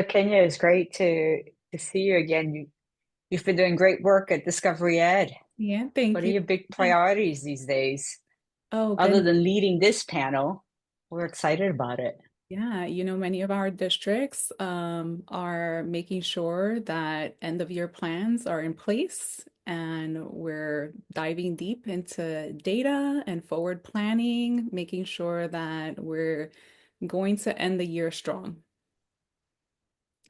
So Kenya, it's great to see you again. You've been doing great work at Discovery Ed. Yeah, thank What are you. your big priorities these days? Oh, Other good. than leading this panel, we're excited about it. Yeah, many of our districts are making sure that end of year plans are in place, and we're diving deep into data and forward planning, making sure that we're going to end the year strong.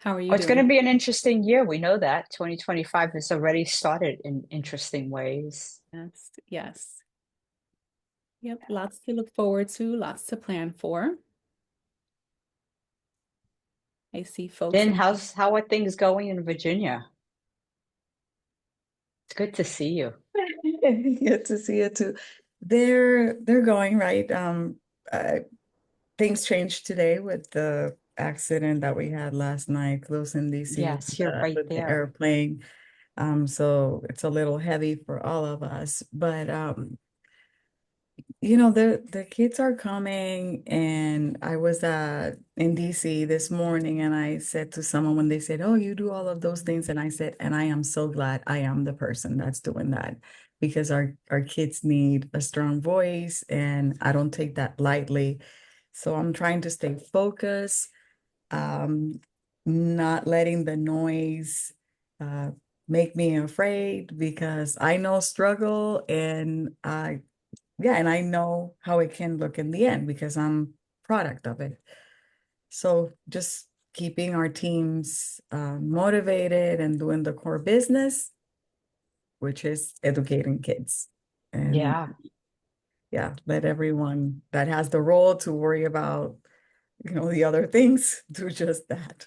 How are Oh, you it's going to doing? be an interesting year. We know that 2025 has already started in interesting ways. Yes, yes. Yep, lots to look forward to, lots to plan for. I see folks. Then how are things going in Virginia? It's good to see you. Good to see you too. They're going right. Uh, Things changed today with the accident that we had last night close in DC Yes, you're right with the there. airplane. So it's a little heavy for all of us. But the kids are coming, and I was in DC this morning, and I said to someone when they said, "Oh, you do all of those things," and I said, "And I am so glad I am the person that's doing that because our kids need a strong voice, and I don't take that lightly. So I'm trying to stay focused, um, not letting the noise uh, make me afraid because I know struggle and I know how it can look in the end because I'm product of it. So just keeping our teams motivated and doing the core business, which is educating kids. And Yeah. yeah, let everyone that has the role to worry about, the other things do just that.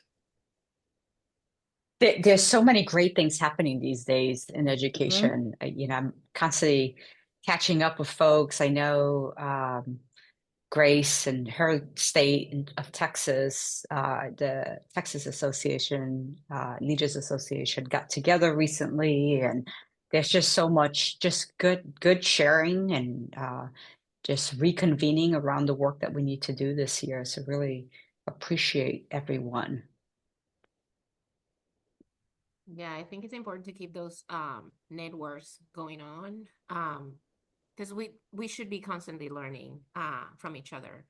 There's so many great things happening these days in Mhm. education. I'm constantly catching up with folks. I know Grace and her of Texas, the Texas Association, Leaders Association, got together recently, and there's just so much just good sharing and just reconvening around the work that we need to do this year. So really appreciate everyone. Yeah, I think it's important to keep those networks going on because we should be constantly learning from each other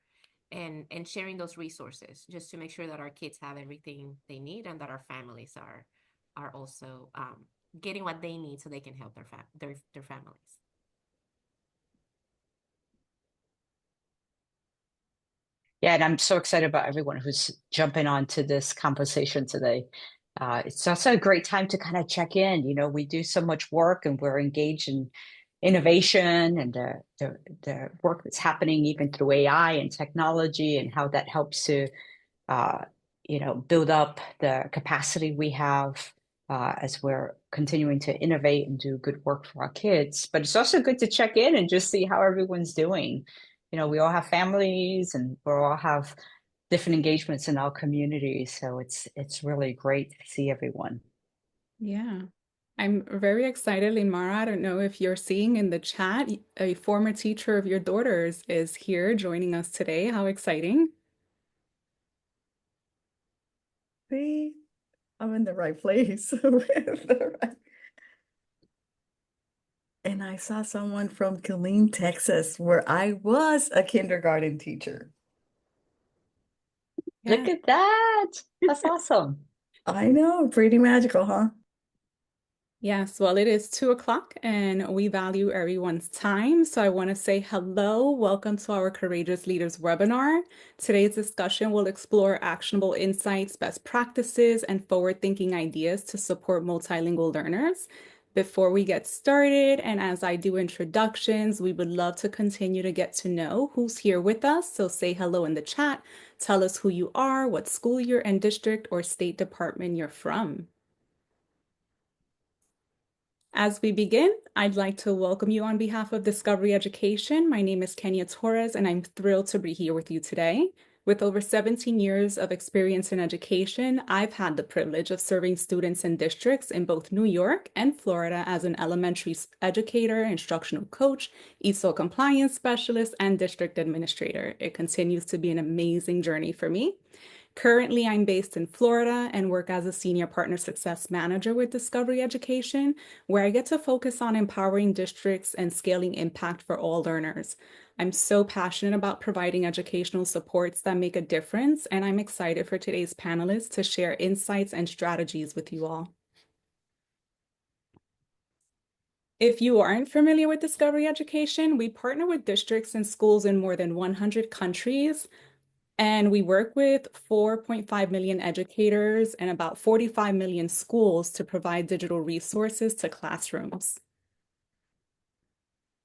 and sharing those resources just to make sure that our kids have everything they need and that our families are also getting what they need so they can help their families. Yeah, and I'm so excited about everyone who's jumping onto this conversation today. It's also a great time to kind of check in. We do so much work and we're engaged in innovation and the work that's happening even through AI and technology and how that helps to uh, build up the capacity we have as we're continuing to innovate and do good work for our kids. But it's also good to check in and just see how everyone's doing. We all have families and we all have different engagements in our communities. So it's really great to see everyone. Yeah. I'm very excited, Limara. I don't know if you're seeing in the chat, a former teacher of your daughters is here joining us today. How exciting. See, I'm in the right place. And I saw someone from Killeen, Texas, where I was a kindergarten teacher. Yeah. Look at that. That's awesome. I know, pretty magical, huh? Yes, well, it is 2 o'clock and we value everyone's time. So I want to say hello. Welcome to our Courageous Leaders webinar. Today's discussion will explore actionable insights, best practices, and forward-thinking ideas to support multilingual learners. Before we get started, and as I do introductions, we would love to continue to get to know who's here with us. So say hello in the chat. Tell us who you are, what school you're in, district or state department you're from. As we begin, I'd like to welcome you on behalf of Discovery Education. My name is Kenya Torres, and I'm thrilled to be here with you today. With over 17 years of experience in education, I've had the privilege of serving students in districts in both New York and Florida as an elementary educator, instructional coach, ESOL compliance specialist, and district administrator. It continues to be an amazing journey for me. Currently, I'm based in Florida and work as a senior partner success manager with Discovery Education, where I get to focus on empowering districts and scaling impact for all learners. I'm so passionate about providing educational supports that make a difference, and I'm excited for today's panelists to share insights and strategies with you all. If you aren't familiar with Discovery Education, we partner with districts and schools in more than 100 countries, and we work with 4.5 million educators and about 45 million schools to provide digital resources to classrooms.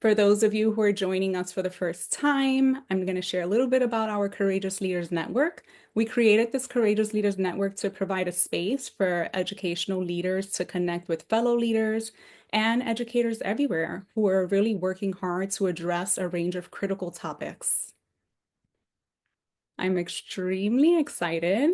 For those of you who are joining us for the first time, I'm going to share a little bit about our Courageous Leaders Network. We created this Courageous Leaders Network to provide a space for educational leaders to connect with fellow leaders and educators everywhere who are really working hard to address a range of critical topics. I'm extremely excited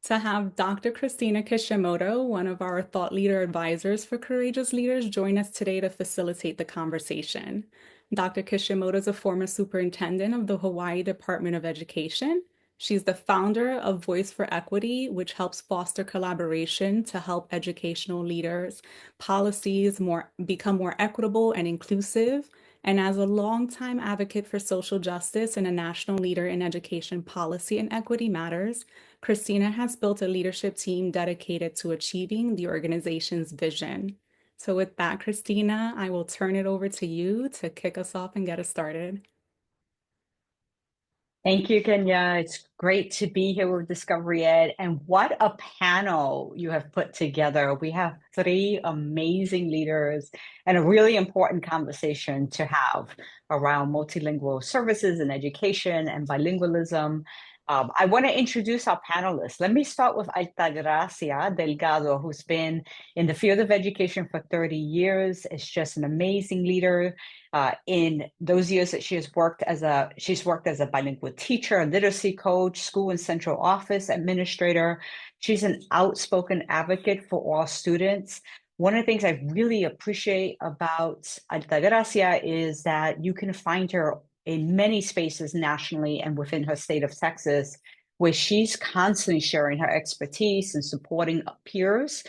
to have Dr. Christina Kishimoto, one of our thought leader advisors for Courageous Leaders, join us today to facilitate the conversation. Dr. Kishimoto is a former superintendent of the Hawaii Department of Education. She's the founder of Voice for Equity, which helps foster collaboration to help educational leaders' policies become more equitable and inclusive. And as a longtime advocate for social justice and a national leader in education policy and equity matters, Christina has built a leadership team dedicated to achieving the organization's vision. So with that, Christina, I will turn it over to you to kick us off and get us started. Thank you, Kenya. It's great to be here with Discovery Ed. And what a panel you have put together. We have three amazing leaders and a really important conversation to have around multilingual services and education and bilingualism. I want to introduce our panelists. Let me start with Altagracia Delgado, who's been in the field of education for 30 years. Is just an amazing leader. In those years that she's worked as a bilingual teacher, a literacy coach, school and central office administrator. She's an outspoken advocate for all students. One of the things I really appreciate about Altagracia is that you can find her in many spaces nationally and within her state of Texas, where she's constantly sharing her expertise and supporting peers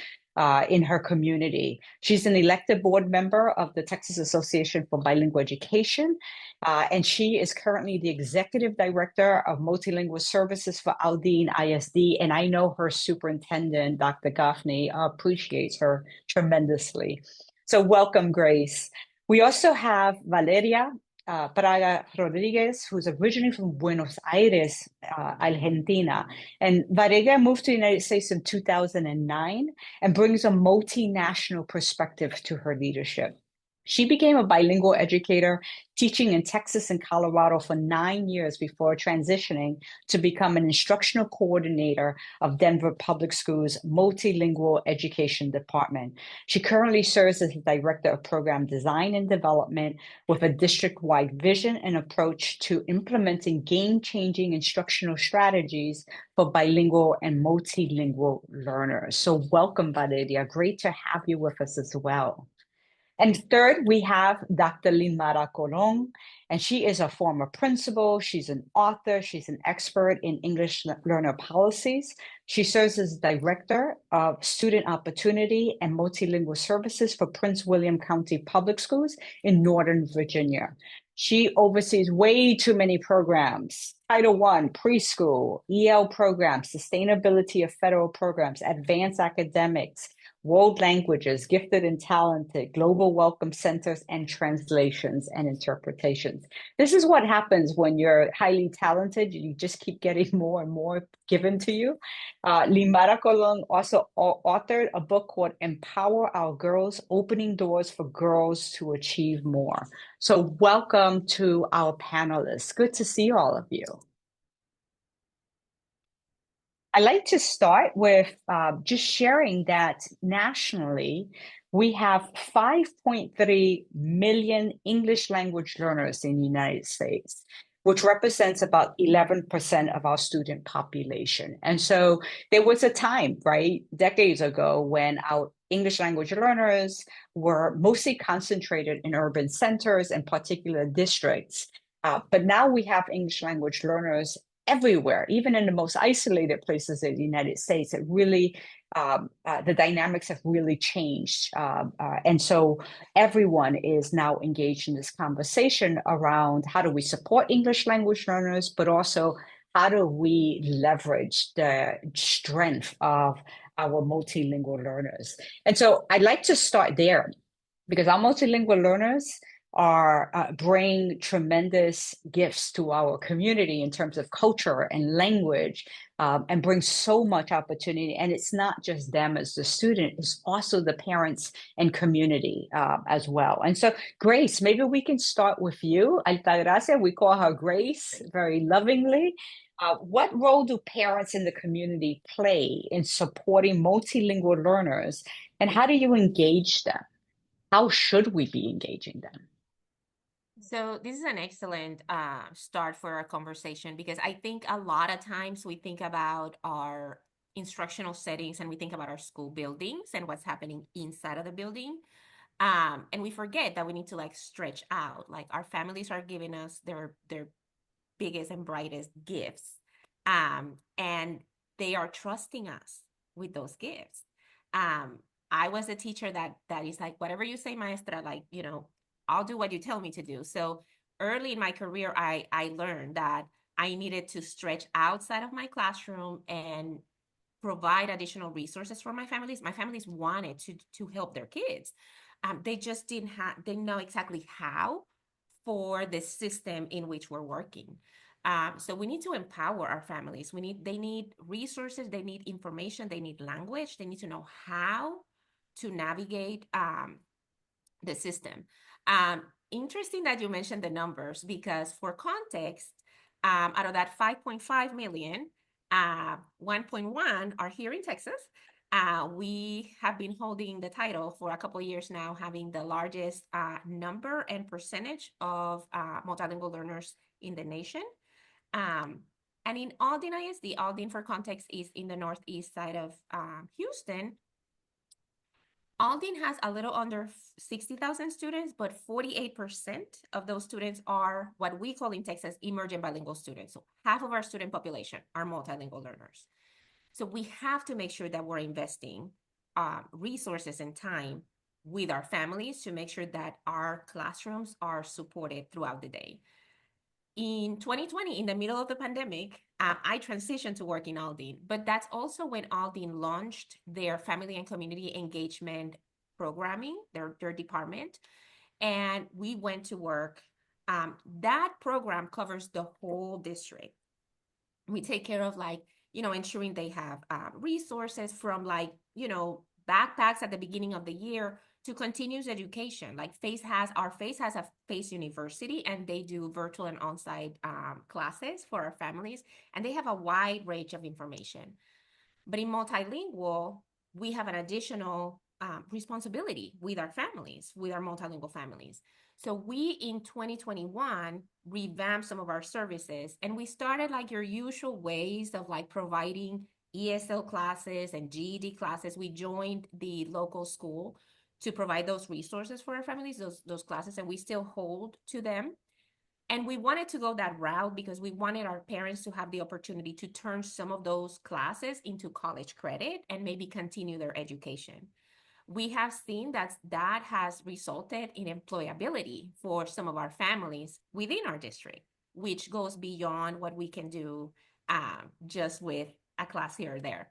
in her community. She's an elected board member of the Texas Association for Bilingual Education, and she is currently the executive director of multilingual services for Aldine ISD. And I know her superintendent, Dr. Gaffney, appreciates her tremendously. So welcome, Grace. We also have Valeria Praga Rodriguez, who's originally from Buenos Aires, Argentina. And Valeria moved to the United States in 2009 and brings a multinational perspective to her leadership. She became a bilingual educator, teaching in Texas and Colorado for 9 years before transitioning to become an instructional coordinator of Denver Public Schools' Multilingual Education Department. She currently serves as the Director of Program Design and Development with a district-wide vision and approach to implementing game-changing instructional strategies for bilingual and multilingual learners. So welcome, Valeria. Great to have you with us as well. And third, we have Dr. Limara Colon, and she is a former principal. She's an author. She's an expert in English learner policies. She serves as Director of Student Opportunity and Multilingual Services for Prince William County Public Schools in Northern Virginia. She oversees way too many programs: Title I, preschool, EL programs, sustainability of federal programs, advanced academics, world languages, gifted and talented, global welcome centers, and translations and interpretations. This is what happens when you're highly talented. You just keep getting more and more given to you. Limara Colon also authored a book called Empower Our Girls, Opening Doors for Girls to Achieve More. So welcome to our panelists. Good to see all of you. I'd like to start with just sharing that nationally, we have 5.3 million English language learners in the United States, which represents about 11% of our student population. And so there was a time, right, decades ago, when our English language learners were mostly concentrated in urban centers and particular districts. But now we have English language learners everywhere, even in the most isolated places in the United States. It really, the dynamics have really changed. And so everyone is now engaged in this conversation around how do we support English language learners, but also how do we leverage the strength of our multilingual learners. And so I'd like to start there because our multilingual learners are bring tremendous gifts to our community in terms of culture and language, and bring so much opportunity. And it's not just them as the student, it's also the parents and community as well. And so, Grace, maybe we can start with you. Altagracia, we call her Grace very lovingly. What role do parents in the community play in supporting multilingual learners, and how do you engage them? How should we be engaging them? So this is an excellent start for our conversation, because I think a lot of times we think about our instructional settings and we think about our school buildings and what's happening inside of the building. And we forget that we need to like stretch out. Like our families are giving us their biggest and brightest gifts. And they are trusting us with those gifts. I was a teacher that is like, whatever you say, maestra, like, I'll do what you tell me to do. So early in my career, I learned that I needed to stretch outside of my classroom and provide additional resources for my families. My families wanted to help their kids. They just didn't know exactly how for the system in which we're working. So we need to empower our families. They need resources, they need information, they need language, they need to know how to navigate the system. Interesting that you mentioned the numbers, because for context, out of that 5.5 million, 1.1 are here in Texas. We have been holding the title for a couple of years now, having the largest number and percentage of multilingual learners in the nation. And in Aldine ISD, Aldine for context is in the northeast side of Houston. Aldine has a little under 60,000 students, but 48% of those students are what we call in Texas emergent bilingual students. So half of our student population are multilingual learners. So we have to make sure that we're investing resources and time with our families to make sure that our classrooms are supported throughout the day. In 2020, in the middle of the pandemic, I transitioned to work in Aldine, but that's also when Aldine launched their family and community engagement programming, their department, and we went to work. That program covers the whole district. We take care of ensuring they have resources from backpacks at the beginning of the year to continuous education. Like our FACE has a FACE University, and they do virtual and on-site classes for our families, and they have a wide range of information. But in multilingual, we have an additional responsibility with our families, with our multilingual families. So we, in 2021, revamped some of our services, and we started like your usual ways of like providing ESL classes and GED classes. We joined the local school to provide those resources for our families, those classes, and we still hold to them. And we wanted to go that route because we wanted our parents to have the opportunity to turn some of those classes into college credit and maybe continue their education. We have seen that has resulted in employability for some of our families within our district, which goes beyond what we can do just with a class here or there.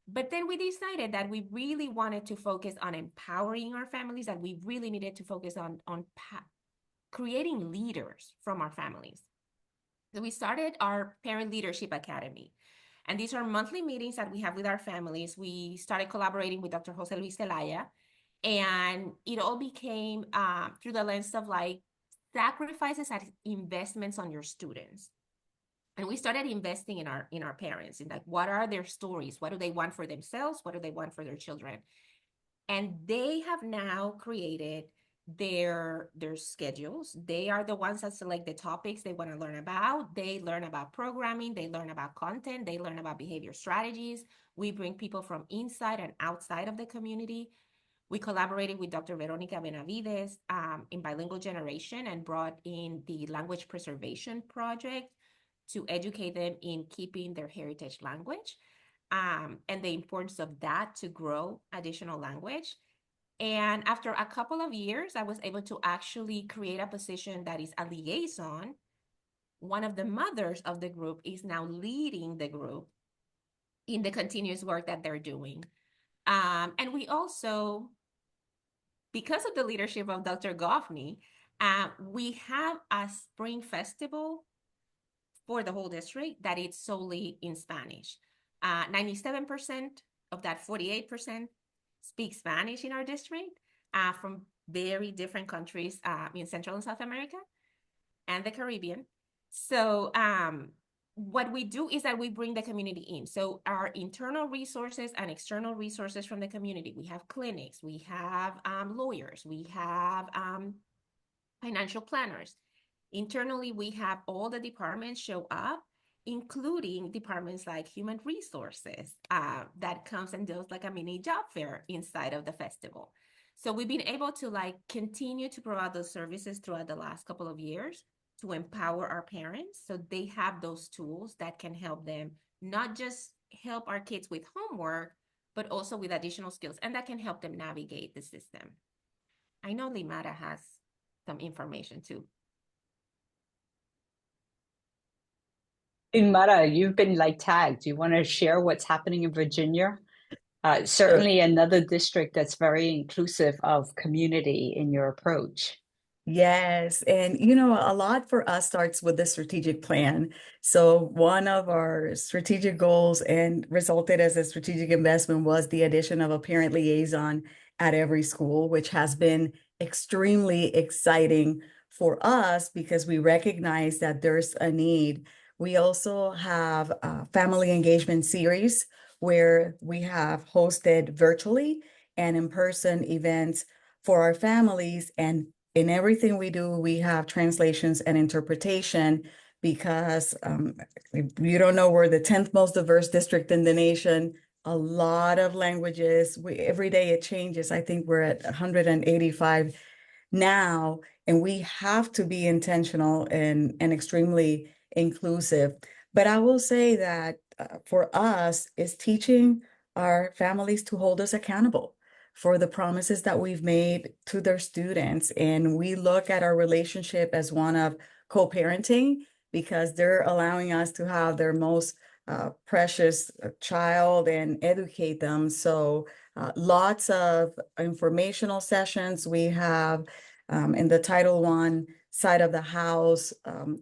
But then we decided that we really wanted to focus on empowering our families, that we really needed to focus on creating leaders from our families. So we started our Parent Leadership Academy. And these are monthly meetings that we have with our families. We started collaborating with Dr. Jose Luis Zelaya, and it all became through the lens of like sacrifices and investments on your students. And we started investing in our parents, in like, what are their stories? What do they want for themselves? What do they want for their children? And they have now created their schedules. They are the ones that select the topics they want to learn about. They learn about programming, they learn about content, they learn about behavior strategies. We bring people from inside and outside of the community. We collaborated with Dr. Veronica Benavides in Bilingual Generation and brought in the Language Preservation Project to educate them in keeping their heritage language, and the importance of that to grow additional language. And after a couple of years, I was able to actually create a position that is a liaison. One of the mothers of the group is now leading the group in the continuous work that they're doing. And we also, because of the leadership of Dr. Goffney, we have a spring festival for the whole district that it's solely in Spanish. 97% of that 48% speak Spanish in our district, from very different countries in Central and South America and the Caribbean. So what we do is that we bring the community in. So our internal resources and external resources from the community, we have clinics, we have lawyers, we have financial planners. Internally, we have all the departments show up, including departments like human resources that comes and does like a mini job fair inside of the festival. So we've been able to like continue to provide those services throughout the last couple of years to empower our parents so they have those tools that can help them not just help our kids with homework, but also with additional skills, and that can help them navigate the system. I know Limara has some information too. Mara, you've been like tagged. Do you want to share what's happening in Virginia? Certainly another district that's very inclusive of community in your approach. Yes. And, you know, a lot for us starts with the strategic plan. So one of our strategic goals and resulted as a strategic investment was the addition of a parent liaison at every school, which has been extremely exciting for us because we recognize that there's a need. We also have a family engagement series where we have hosted virtually and in-person events for our families, and in everything we do, we have translations and interpretation because if you don't know, we're the 10th most diverse district in the nation. A lot of languages. Every day it changes. I think we're at 185 now, and we have to be intentional and extremely inclusive. But I will say that for us, is teaching our families to hold us accountable for the promises that we've made to their students. And we look at our relationship as one of co-parenting because they're allowing us to have their most precious child and educate them. So lots of informational sessions. We have in the Title I side of the house,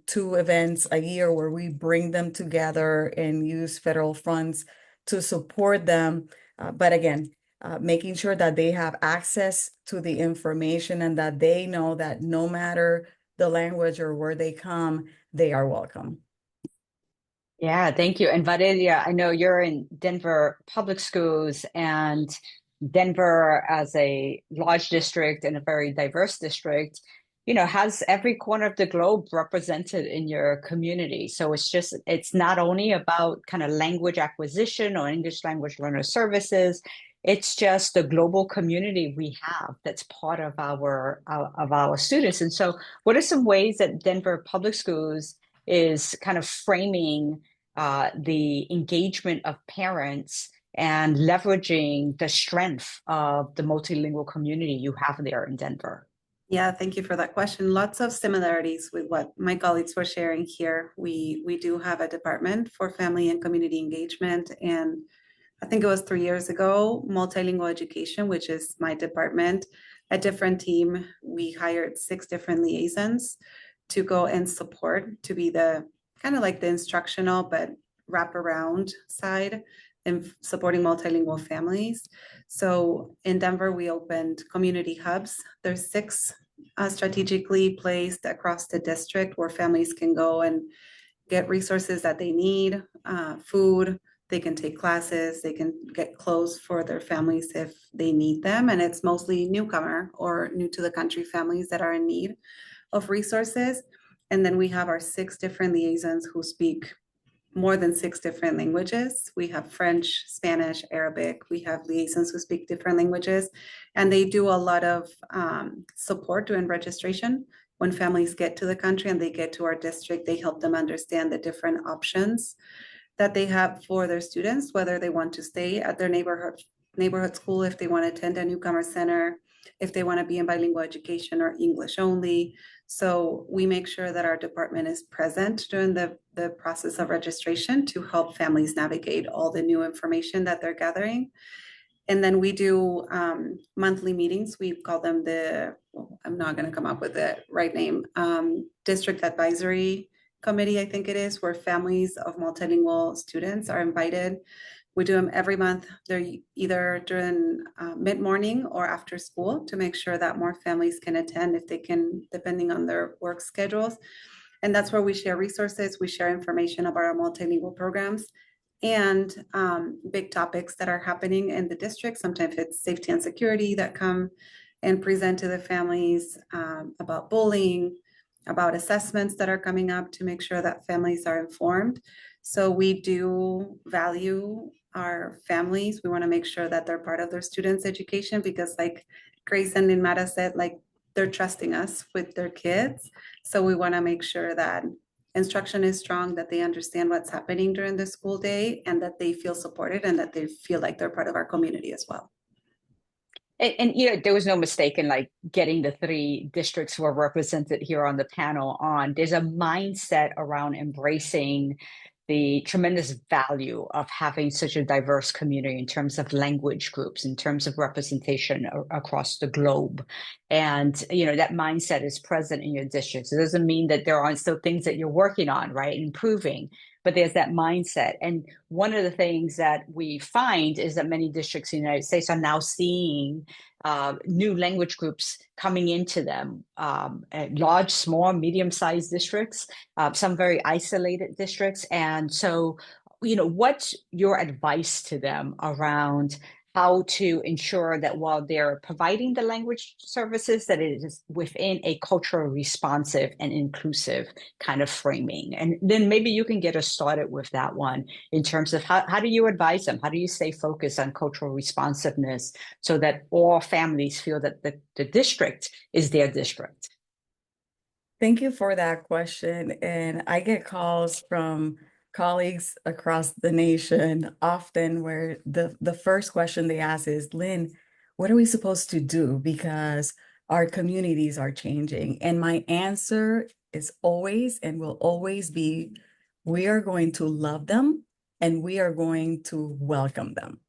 2 events a year where we bring them together and use federal funds to support them. But again, making sure that they have access to the information and that they know that no matter the language or where they come, they are welcome. Yeah, thank you. And Valeria, I know you're in Denver public schools, and Denver as a large district and a very diverse district, you know, has every corner of the globe represented in your community. So it's not only about kind of language acquisition or English language learner services. It's just the global community we have that's part of our students. And so what are some ways that Denver public schools is kind of framing the engagement of parents and leveraging the strength of the multilingual community you have there in Denver? Yeah, thank you for that question. Lots of similarities with what my colleagues were sharing here. We do have a department for family and community engagement, and I think it was 3 years ago, multilingual education, which is my department, a different team. We hired 6 different liaisons to go and support, to be the kind of like the instructional but wraparound side in supporting multilingual families. So in Denver, we opened community hubs. There's 6 strategically placed across the district where families can go and get resources that they need, food, they can take classes, they can get clothes for their families if they need them. And it's mostly newcomer or new to the country families that are in need of resources. And then we have our 6 different liaisons who speak more than 6 different languages. We have French, Spanish, Arabic. We have liaisons who speak different languages, and they do a lot of support during registration when families get to the country and they get to our district, they help them understand the different options that they have for their students, whether they want to stay at their neighborhood school, if they want to attend a newcomer center, if they want to be in bilingual education or English only. So we make sure that our department is present during the process of registration to help families navigate all the new information that they're gathering. And then we do monthly meetings. We call them I'm not going to come up with the right name, District Advisory Committee, I think it is, where families of multilingual students are invited. We do them every month. They're either during mid-morning or after school to make sure that more families can attend if they can, depending on their work schedules. And that's where we share resources. We share information about our multilingual programs and big topics that are happening in the district. Sometimes it's safety and security that come and present to the families, about bullying, about assessments that are coming up to make sure that families are informed. So we do value our families. We want to make sure that they're part of their students' education because, like Grace and Ninmara said, like, they're trusting us with their kids. So we want to make sure that instruction is strong, that they understand what's happening during the school day, and that they feel supported and that they feel like they're part of our community as well. And you know, there was no mistake in like getting the three districts who are represented here on the panel on. There's a mindset around embracing the tremendous value of having such a diverse community in terms of language groups, in terms of representation across the globe. And, you know, that mindset is present in your districts. It doesn't mean that there aren't still things that you're working on, right, improving, but there's that mindset. And one of the things that we find is that many districts in the United States are now seeing new language groups coming into them, large, small, medium-sized districts, some very isolated districts. And so, you know, what's your advice to them around how to ensure that while they're providing the language services, that it is within a culturally responsive and inclusive kind of framing? And then maybe you can get us started with that one in terms of how do you advise them? How do you stay focused on cultural responsiveness so that all families feel that the district is their district? Thank you for that question. And I get calls from colleagues across the nation often where the first question they ask is, Lynn, what are we supposed to do? Because our communities are changing. And my answer is always and will always be, we are going to love them and we are going to welcome them.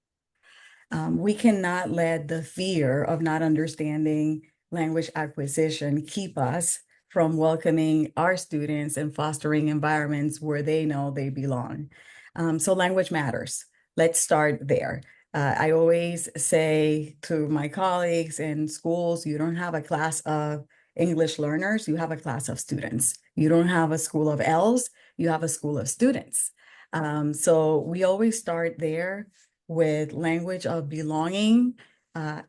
We cannot let the fear of not understanding language acquisition keep us from welcoming our students and fostering environments where they know they belong. So language matters. Let's start there. I always say to my colleagues in schools, you don't have a class of English learners, you have a class of students. You don't have a school of L's, you have a school of students. So we always start there with language of belonging,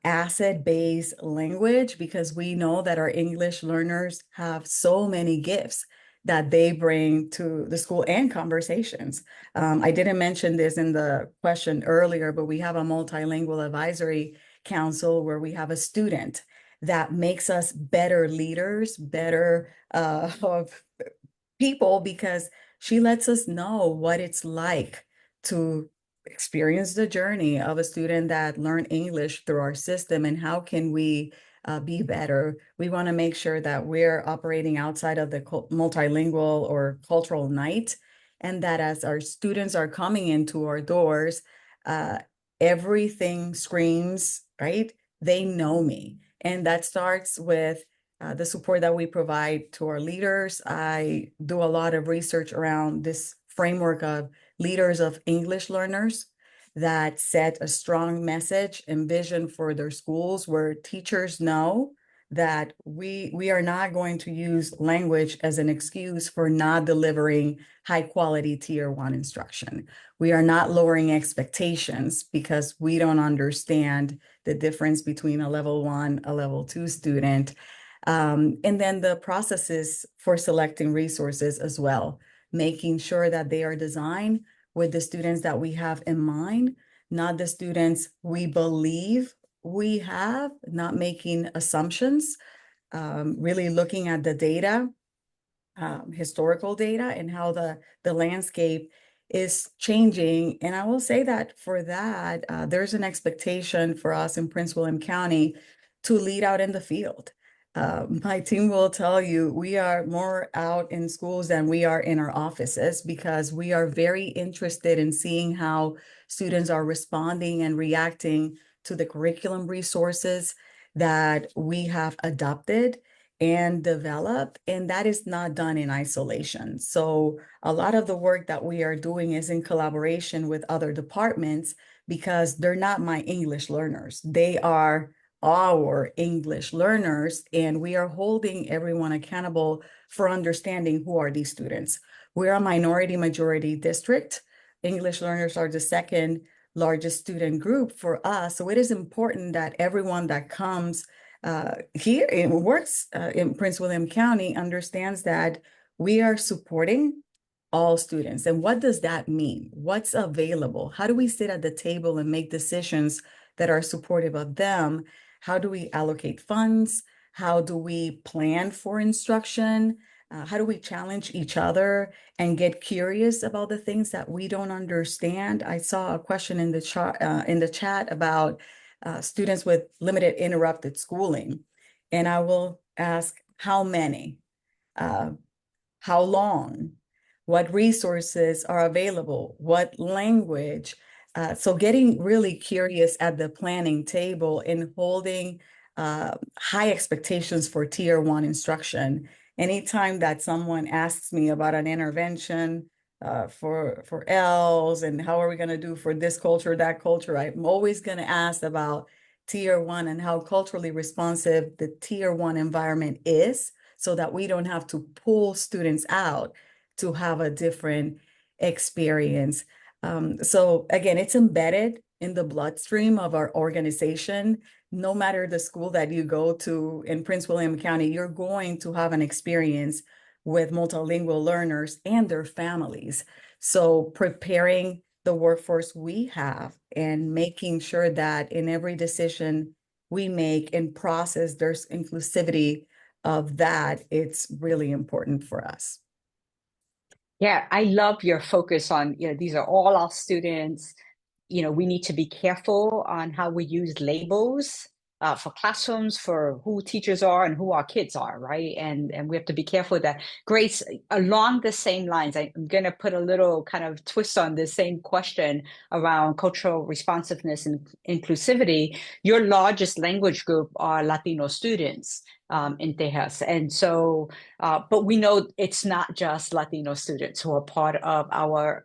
asset-based language, because we know that our English learners have so many gifts that they bring to the school and conversations. I didn't mention this in the question earlier, but we have a multilingual advisory council where we have a student that makes us better leaders, better people, because she lets us know what it's like to experience the journey of a student that learned English through our system and how can we be better. We want to make sure that we're operating outside of the multilingual or cultural night, and that as our students are coming into our doors, everything screams, right? They know me. And that starts with the support that we provide to our leaders. I do a lot of research around this framework of leaders of English learners that set a strong message and vision for their schools, where teachers know that we are not going to use language as an excuse for not delivering high quality tier 1 instruction. We are not lowering expectations because we don't understand the difference between a level 1, a level 2 student. And then the processes for selecting resources as well, making sure that they are designed with the students that we have in mind, not the students we believe we have, not making assumptions. really looking at the data, historical data, and how the landscape is changing. And I will say that for that, there's an expectation for us in Prince William County to lead out in the field. My team will tell you we are more out in schools than we are in our offices, because we are very interested in seeing how students are responding and reacting to the curriculum resources that we have adopted and developed, and that is not done in isolation. So a lot of the work that we are doing is in collaboration with other departments, because they're not my English learners. They are our English learners, and we are holding everyone accountable for understanding who are these students. We're a minority majority district. English learners are the second largest student group for us. So it is important that everyone that comes here and works in Prince William County understands that we are supporting all students. And what does that mean? What's available? How do we sit at the table and make decisions that are supportive of them? How do we allocate funds? How do we plan for instruction? How do we challenge each other and get curious about the things that we don't understand? I saw a question in the chat about students with limited interrupted schooling. And I will ask, how many? How long? What resources are available? What language? So getting really curious at the planning table and holding high expectations for tier one instruction. Anytime that someone asks me about an intervention for L's and how are we going to do for this culture, that culture, I'm always going to ask about tier one and how culturally responsive the tier one environment is, so that we don't have to pull students out to have a different experience. So again, it's embedded in the bloodstream of our organization. No matter the school that you go to in Prince William County, you're going to have an experience with multilingual learners and their families. So preparing the workforce we have and making sure that in every decision we make and process, there's inclusivity of that, it's really important for us. Yeah, I love your focus on, these are all our students. We need to be careful on how we use labels for classrooms, for who teachers are and who our kids are, right? And we have to be careful that Grace, along the same lines, I'm going to put a little kind of twist on the same question around cultural responsiveness and inclusivity. Your largest language group are Latino students in Tejas. And so, but we know it's not just Latino students who are part of our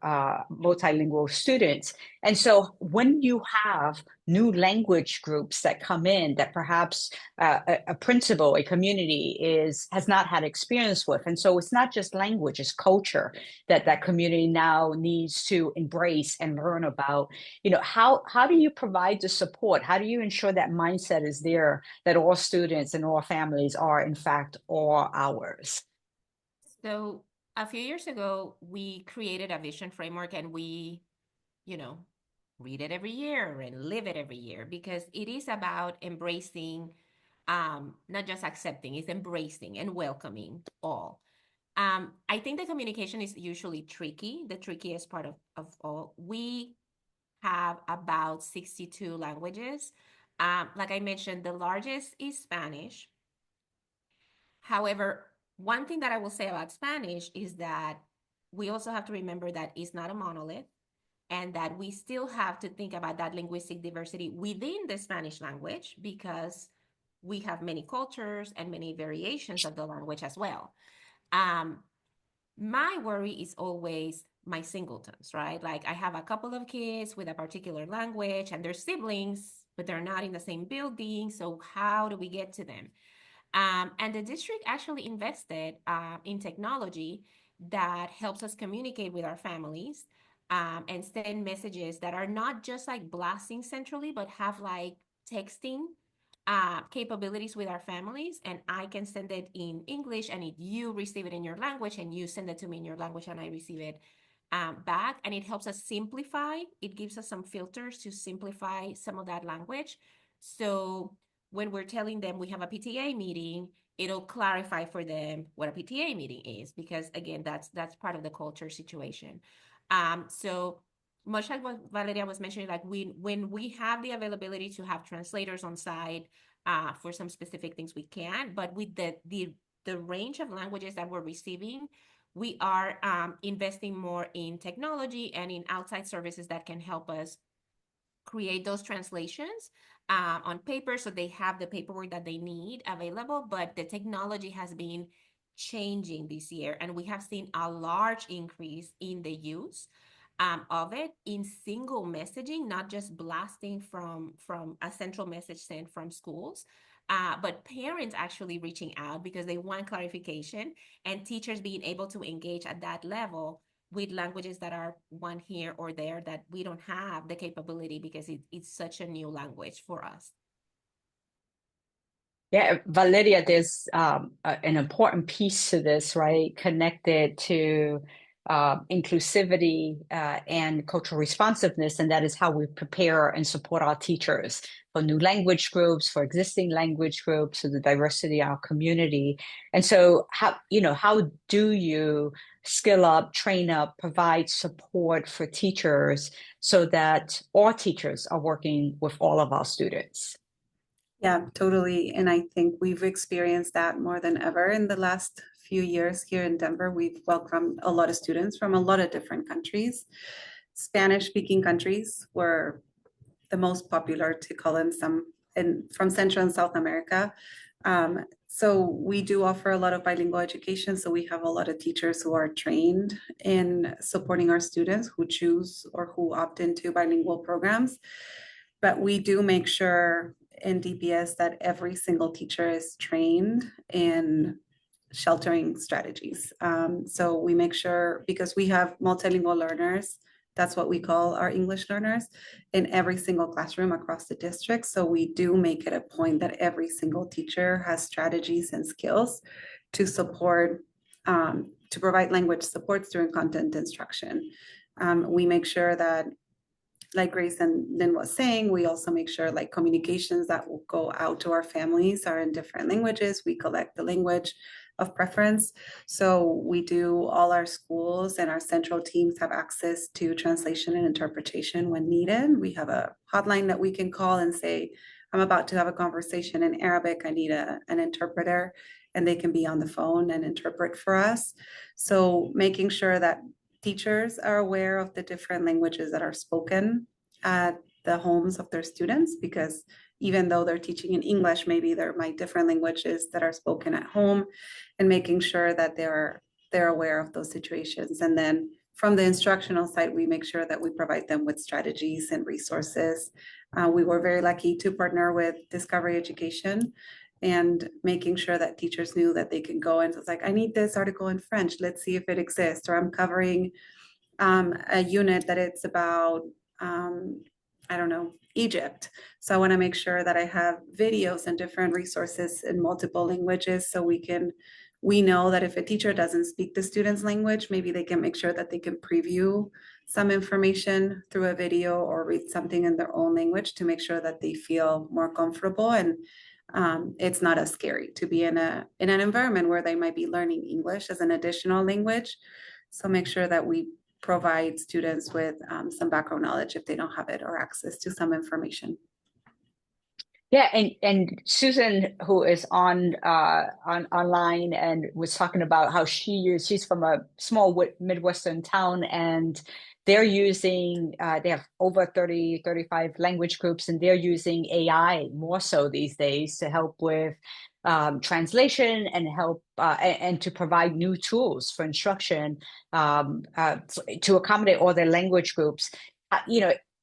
multilingual students. And so when you have new language groups that come in that perhaps a principal, a community has not had experience with, and so it's not just language, it's culture that community now needs to embrace and learn about. How do you provide the support? How do you ensure that mindset is there, that all students and all families are in fact all ours? So a few years ago, we created a vision framework, and we, read it every year and live it every year, because it is about embracing, not just accepting, it's embracing and welcoming all. I think the communication is usually tricky, the trickiest part of all. We have about 62 languages. Like I mentioned, the largest is Spanish. However, one thing that I will say about Spanish is that we also have to remember that it's not a monolith, and that we still have to think about that linguistic diversity within the Spanish language, because we have many cultures and many variations of the language as well. My worry is always my singletons, right? Like, I have a couple of kids with a particular language and they're siblings, but they're not in the same building. So how do we get to them? And the district actually invested in technology that helps us communicate with our families and send messages that are not just like blasting centrally, but have like texting capabilities with our families. And I can send it in English, and if you receive it in your language, and you send it to me in your language, and I receive it back, and it helps us simplify. It gives us some filters to simplify some of that language. So when we're telling them we have a PTA meeting, it'll clarify for them what a PTA meeting is, because again, that's part of the culture situation. So much like what Valeria was mentioning, like when we have the availability to have translators on site for some specific things, we can, but with the range of languages that we're receiving, we are investing more in technology and in outside services that can help us create those translations on paper, so they have the paperwork that they need available. But the technology has been changing this year, and we have seen a large increase in the use of it in single messaging, not just blasting from a central message sent from schools, but parents actually reaching out because they want clarification, and teachers being able to engage at that level with languages that are one here or there that we don't have the capability, because it's such a new language for us. Yeah, Valeria, there's an important piece to this, right? Connected to inclusivity and cultural responsiveness, and that is how we prepare and support our teachers for new language groups, for existing language groups, for the diversity in our community. And so, how do you skill up, train up, provide support for teachers so that all teachers are working with all of our students? Yeah, totally. And I think we've experienced that more than ever in the last few years here in Denver. We've welcomed a lot of students from a lot of different countries. Spanish-speaking countries were the most popular, to call in some, and from Central and South America. So we do offer a lot of bilingual education. So we have a lot of teachers who are trained in supporting our students who choose or who opt into bilingual programs. But we do make sure in DPS that every single teacher is trained in sheltering strategies. So we make sure, because we have multilingual learners, that's what we call our English learners, in every single classroom across the district. So we do make it a point that every single teacher has strategies and skills to support, to provide language supports during content instruction. We make sure that, like Grace and Lynn was saying, we also make sure like communications that will go out to our families are in different languages. We collect the language of preference. So we do, all our schools and our central teams have access to translation and interpretation when needed. We have a hotline that we can call and say, I'm about to have a conversation in Arabic, I need an interpreter, and they can be on the phone and interpret for us. So making sure that teachers are aware of the different languages that are spoken at the homes of their students, because even though they're teaching in English, maybe there might be different languages that are spoken at home, and making sure that they're aware of those situations. And then from the instructional side, we make sure that we provide them with strategies and resources. We were very lucky to partner with Discovery Education, and making sure that teachers knew that they can go and it's like, I need this article in French, let's see if it exists. Or I'm covering a unit that it's about, I don't know, Egypt. So I want to make sure that I have videos and different resources in multiple languages, so we know that if a teacher doesn't speak the student's language, maybe they can make sure that they can preview some information through a video or read something in their own language to make sure that they feel more comfortable. And it's not as scary to be in an environment where they might be learning English as an additional language. So make sure that we provide students with some background knowledge if they don't have it, or access to some information. Yeah, and Susan, who is on online and was talking about how she's from a small Midwestern town, and they're using they have over 30, 35 language groups, and they're using AI more so these days to help with translation and help and to provide new tools for instruction to accommodate all their language groups.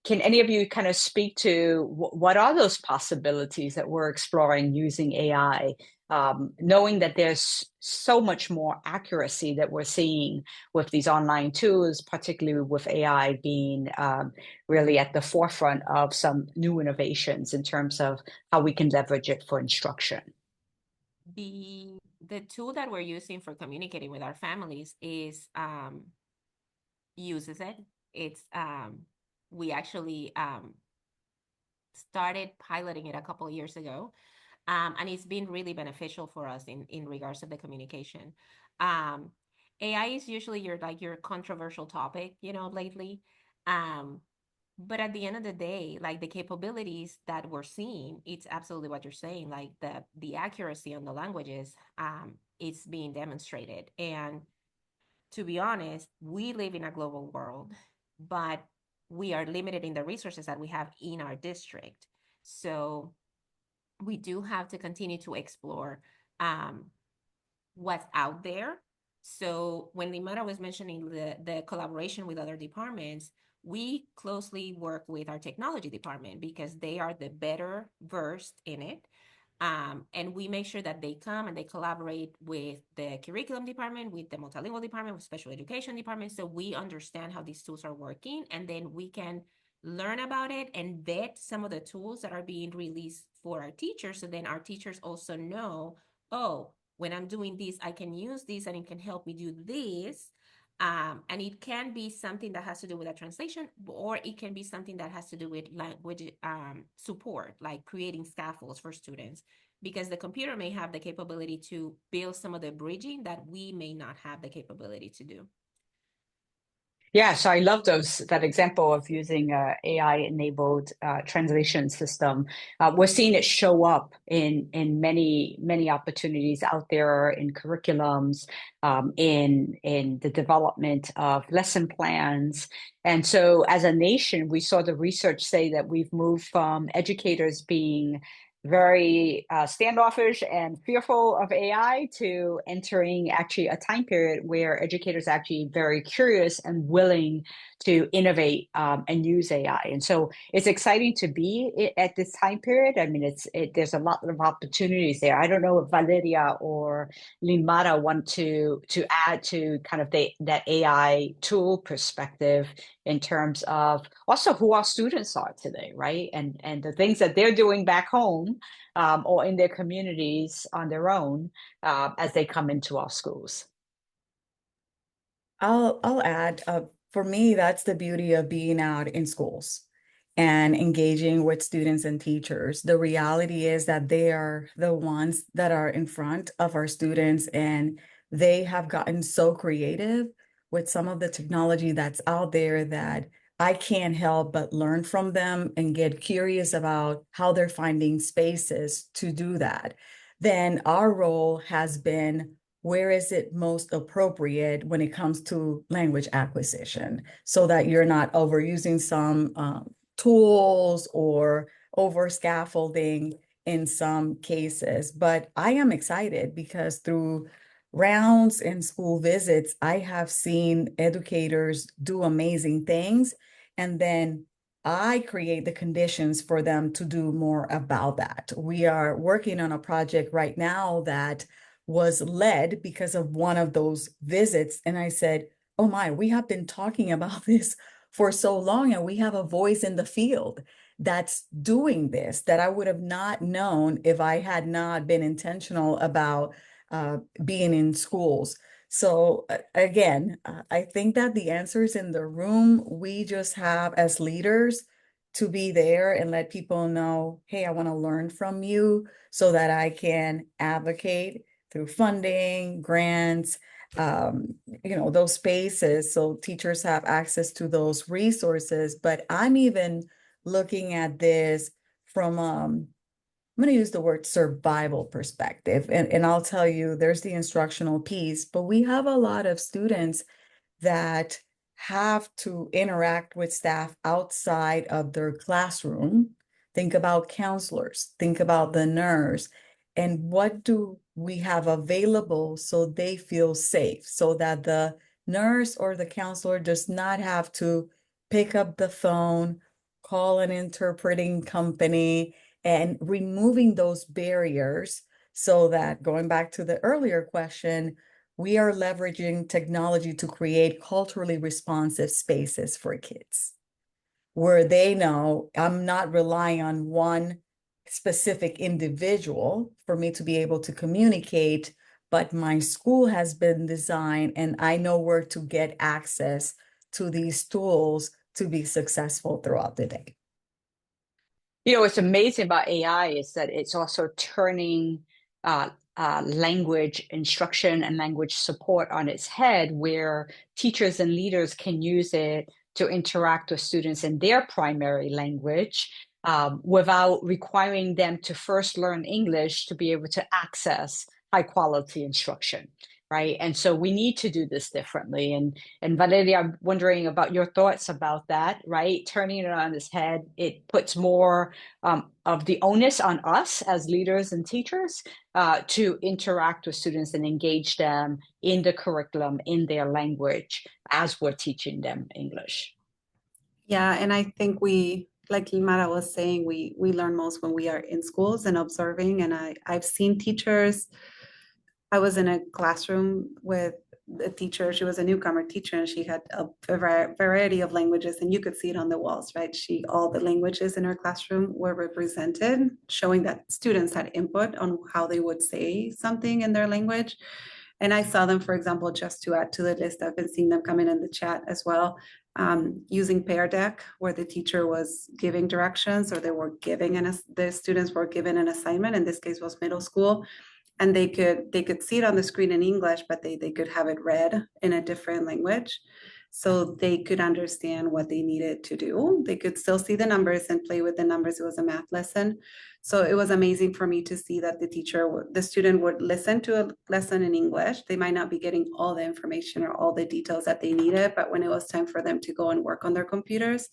Can any of you kind of speak to what are those possibilities that we're exploring using AI, knowing that there's so much more accuracy that we're seeing with these online tools, particularly with AI being really at the forefront of some new innovations in terms of how we can leverage it for instruction? The tool that we're using for communicating with our families is uses it. It's we actually started piloting it a couple of years ago. And it's been really beneficial for us in regards to the communication. Um, AI is usually your controversial topic, lately. Um, but at the end of the day, like the capabilities that we're seeing, it's absolutely what you're saying. Like the accuracy on the languages, it's being demonstrated. And to be honest, we live in a global world, but we are limited in the resources that we have in our district. So we do have to continue to explore um, what's out there. So when Limara was mentioning the collaboration with other departments, we closely work with our technology department because they are the better versed in it. And we make sure that they come and they collaborate with the curriculum department, with the multilingual department, with special education department, so we understand how these tools are working, and then we can learn about it and vet some of the tools that are being released for our teachers. So then our teachers also know, oh, when I'm doing this, I can use this and it can help me do this. And it can be something that has to do with a translation, or it can be something that has to do with language support, like creating scaffolds for students, because the computer may have the capability to build some of the bridging that we may not have the capability to do. Yeah, so I love that example of using a AI-enabled translation system. We're seeing it show up in many opportunities out there in curriculums, in the development of lesson plans. And so as a nation, we saw the research say that we've moved from educators being very standoffish and fearful of AI to entering actually a time period where educators are actually very curious and willing to innovate and use AI. And so it's exciting to be at this time period. I mean, there's a lot of opportunities there. I don't know if Valeria or Limara want to add to kind of that AI tool perspective in terms of also who our students are today, right? And the things that they're doing back home or in their communities on their own as they come into our schools. I'll add, for me, that's the beauty of being out in schools and engaging with students and teachers. The reality is that they are the ones that are in front of our students, and they have gotten so creative with some of the technology that's out there that I can't help but learn from them and get curious about how they're finding spaces to do that. Then our role has been, where is it most appropriate when it comes to language acquisition, so that you're not overusing some tools or over scaffolding in some cases. But I am excited because through rounds and school visits, I have seen educators do amazing things, and then I create the conditions for them to do more about that. We are working on a project right now that was led because of one of those visits. And I said, oh my, we have been talking about this for so long, and we have a voice in the field that's doing this that I would have not known if I had not been intentional about being in schools. So again, I think that the answer is in the room. We just have, as leaders, to be there and let people know, hey, I want to learn from you so that I can advocate through funding, grants, those spaces, so teachers have access to those resources. But I'm even looking at this from I'm going to use the word survival perspective. And I'll tell you, there's the instructional piece, but we have a lot of students that have to interact with staff outside of their classroom. Think about counselors, think about the nurse, and what do we have available so they feel safe, so that the nurse or the counselor does not have to pick up the phone, call an interpreting company, and removing those barriers, so that, going back to the earlier question, we are leveraging technology to create culturally responsive spaces for kids, where they know I'm not relying on one specific individual for me to be able to communicate, but my school has been designed and I know where to get access to these tools to be successful throughout the day. What's amazing about AI is that it's also turning uh, language instruction and language support on its head, where teachers and leaders can use it to interact with students in their primary language, without requiring them to first learn English to be able to access high quality instruction. Right. And so we need to do this differently. And Valeria, I'm wondering about your thoughts about that, right? Turning it on its head, it puts more of the onus on us as leaders and teachers to interact with students and engage them in the curriculum, in their language, as we're teaching them English. Yeah, and I think we, like Mara was saying, we learn most when we are in schools and observing. And I've seen teachers. I was in a classroom with a teacher. She was a newcomer teacher, and she had a variety of languages, and you could see it on the walls, right? All the languages in her classroom were represented, showing that students had input on how they would say something in their language. And I saw them, for example, just to add to the list, I've been seeing them come in the chat as well, using Pear Deck, where the teacher was giving directions, or the students were given an assignment. In this case, was middle school, and they could see it on the screen in English, but they could have it read in a different language, so they could understand what they needed to do. They could still see the numbers and play with the numbers. It was a math lesson. So it was amazing for me to see that the student would listen to a lesson in English. They might not be getting all the information or all the details that they needed, but when it was time for them to go and work on their computers,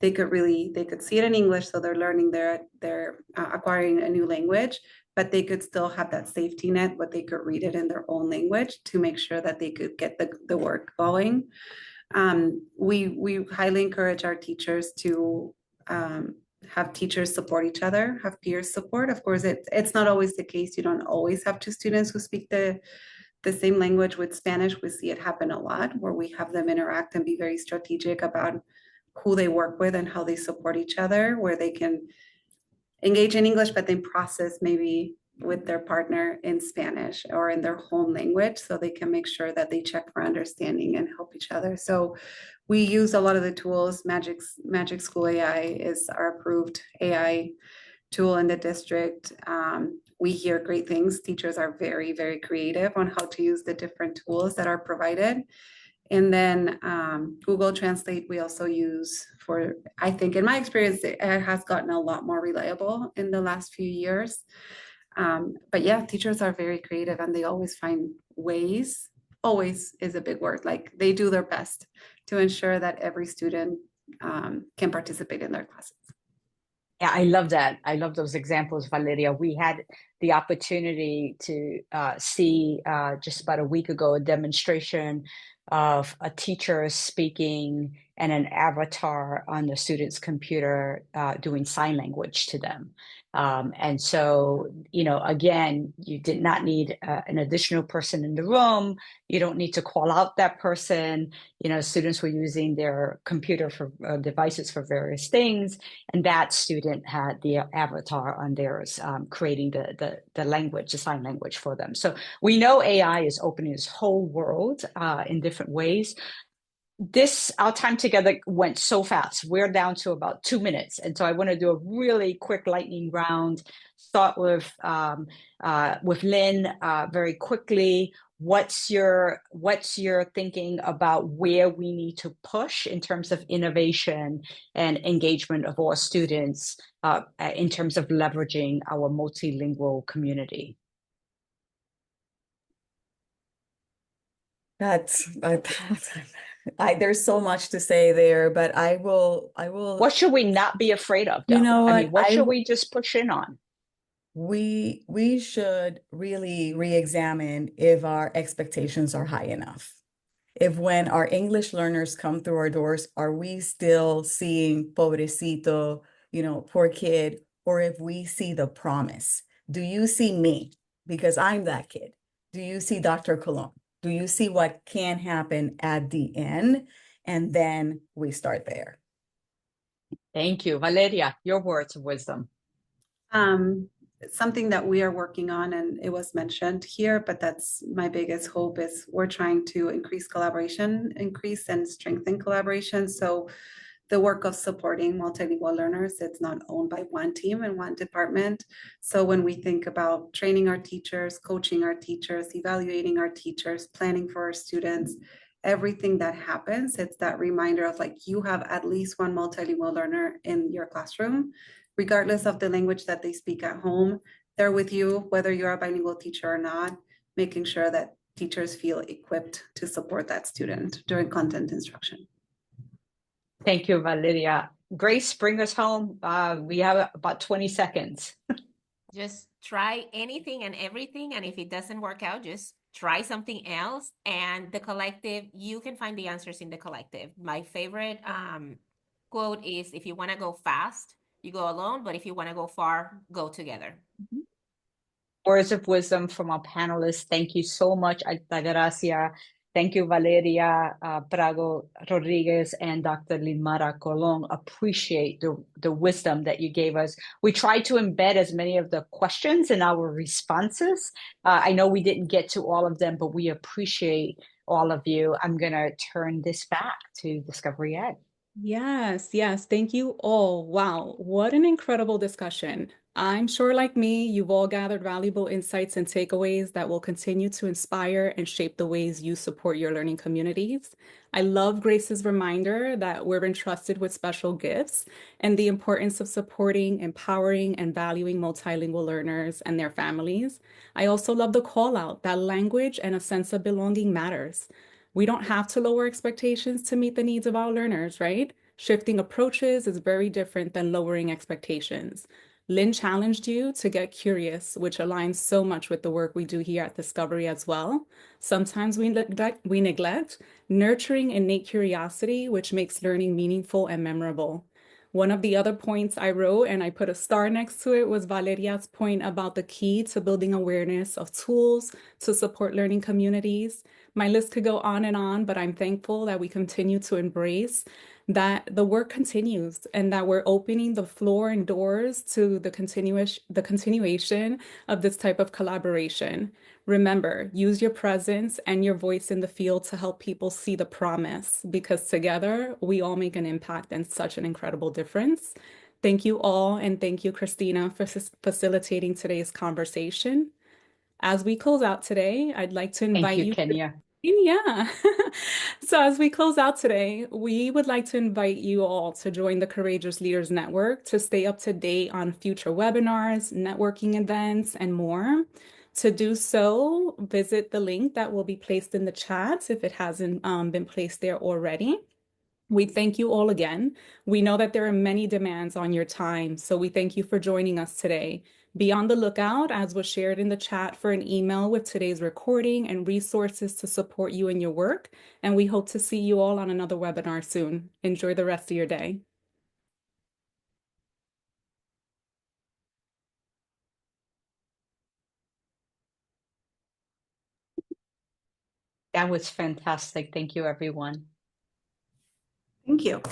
they could see it in English. So they're learning, they're acquiring a new language, but they could still have that safety net, but they could read it in their own language to make sure that they could get the work going. We highly encourage our teachers to have teachers support each other, have peer support. Of course, it's not always the case. You don't always have two students who speak the same language. With Spanish, we see it happen a lot, where we have them interact and be very strategic about who they work with and how they support each other, where they can engage in English, but then process maybe with their partner in Spanish or in their home language, so they can make sure that they check for understanding and help each other. So we use a lot of the tools. Magic School AI is our approved AI tool in the district. We hear great things. Teachers are very, very creative on how to use the different tools that are provided. And then Google Translate we also use for, I think in my experience, it has gotten a lot more reliable in the last few years. But yeah, teachers are very creative, and they always find ways. Always is a big word. Like, they do their best to ensure that every student can participate in their classes. Yeah, I love that. I love those examples, Valeria. We had the opportunity to see just about a week ago a demonstration of a teacher speaking and an avatar on the student's computer doing sign language to them. And so, again, you did not need an additional person in the room. You don't need to call out that person. Students were using their computer for devices for various things, and that student had the avatar on theirs, creating the language, the sign language for them. So we know AI is opening this whole world in different ways. Our time together went so fast. We're down to about 2 minutes. And so I want to do a really quick lightning round. Start with Lynn very quickly. What's your thinking about where we need to push in terms of innovation and engagement of our students in terms of leveraging our multilingual community? There's so much to say there, but I will. What should we not be afraid of, though? You know what? I mean, what should we just push in on? We should really re-examine if our expectations are high enough. If when our English learners come through our doors, are we still seeing pobrecito, poor kid, or if we see the promise? Do you see me? Because I'm that kid. Do you see Dr. Colon? Do you see what can happen at the end? And then we start there. Thank you. Valeria, your words of wisdom. Something that we are working on, and it was mentioned here, but that's my biggest hope, is we're trying to increase and strengthen collaboration. So the work of supporting multilingual learners. It's not owned by one team and one department. So when we think about training our teachers, coaching our teachers, evaluating our teachers, planning for our students, everything that happens, it's that reminder of like, you have at least one multilingual learner in your classroom, regardless of the language that they speak at home. They're with you, whether you're a bilingual teacher or not, making sure that teachers feel equipped to support that student during content instruction. Thank you, Valeria. Grace, bring us home. We have about 20 seconds. Just try anything and everything. And if it doesn't work out, just try something else. And the collective, you can find the answers in the collective. My favorite quote is, if you want to go fast, you go alone. But if you want to go far, go together. Words of wisdom from our panelists. Thank you so much, Altagracia. Thank you, Valeria Prago Rodriguez and Dr. Limara Colon. Appreciate the wisdom that you gave us. We tried to embed as many of the questions in our responses. I know we didn't get to all of them, but we appreciate all of you. I'm going to turn this back to Discovery Ed. Yes, yes. Thank you all. Wow, what an incredible discussion. I'm sure, like me, you've all gathered valuable insights and takeaways that will continue to inspire and shape the ways you support your learning communities. I love Grace's reminder that we're entrusted with special gifts and the importance of supporting, empowering, and valuing multilingual learners and their families. I also love the call out that language and a sense of belonging matters. We don't have to lower expectations to meet the needs of our learners, right? Shifting approaches is very different than lowering expectations. Lynn challenged you to get curious, which aligns so much with the work we do here at Discovery as well. Sometimes we neglect nurturing innate curiosity, which makes learning meaningful and memorable. One of the other points I wrote, and I put a star next to it, was Valeria's point about the key to building awareness of tools to support learning communities. My list could go on, but I'm thankful that we continue to embrace that the work continues and that we're opening the floor and doors to the continuation of this type of collaboration. Remember, use your presence and your voice in the field to help people see the promise, because together we all make an impact and such an incredible difference. Thank you all, and thank you, Christina, for facilitating today's conversation. As we close out today, I'd like to invite Thank you, you. Kenya. Yeah. So as we close out today, we would like to invite you all to join the Courageous Leaders Network to stay up to date on future webinars, networking events, and more. To do so, visit the link that will be placed in the chat if it hasn't been placed there already. We thank you all again. We know that there are many demands on your time, so we thank you for joining us today. Be on the lookout, as was shared in the chat, for an email with today's recording and resources to support you in your work. And we hope to see you all on another webinar soon. Enjoy the rest of your day. That was fantastic. Thank you, everyone. Thank you.